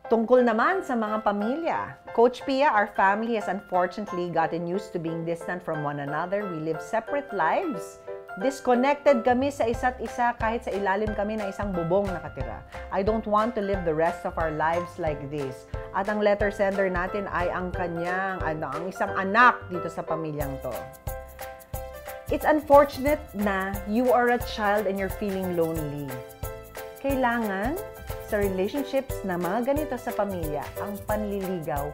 Tungkol naman sa mga pamilya. Coach Pia, our family has unfortunately gotten used to being distant from one another. We live separate lives. Disconnected kami sa isa't isa kahit sa ilalim kami ng isang bubong nakatira. I don't want to live the rest of our lives like this. At ang letter sender natin ay ang ang isang anak dito sa pamilyang to. It's unfortunate na you are a child and you're feeling lonely. Kailangan sa relationships na mga ganito sa pamilya, ang panliligaw,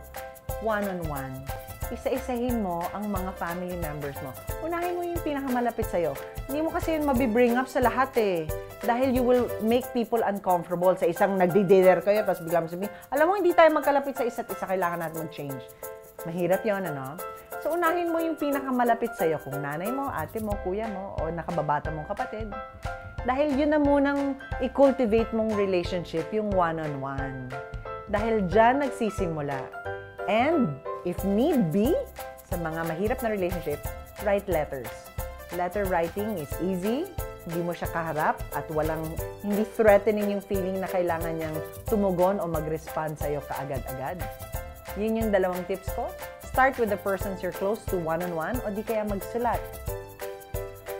one-on-one. Isa-isahin mo ang mga family members mo. Unahin mo yung pinakamalapit sa'yo. Hindi mo kasi yun mabibring up sa lahat eh. Dahil you will make people uncomfortable sa isang nagdi-dinner kayo, tapos biglang sabihin, alam mo, hindi tayo magkalapit sa isa't isa, kailangan natin mag-change. Mahirap yun, ano? So, unahin mo yung pinakamalapit sa'yo. Kung nanay mo, ate mo, kuya mo, o nakababata mong kapatid. Dahil yun na munang i-cultivate mong relationship, yung one-on-one. Dahil dyan nagsisimula. And, if need be, sa mga mahirap na relationship, write letters. Letter writing is easy, hindi mo siya kaharap, at hindi threatening yung feeling na kailangan niyang tumugon o mag-respond sa'yo kaagad-agad. Yun yung dalawang tips ko. Start with the persons you're close to one-on-one, o di kaya magsulat.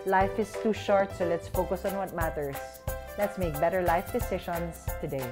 Life is too short, so let's focus on what matters. Let's make better life decisions today.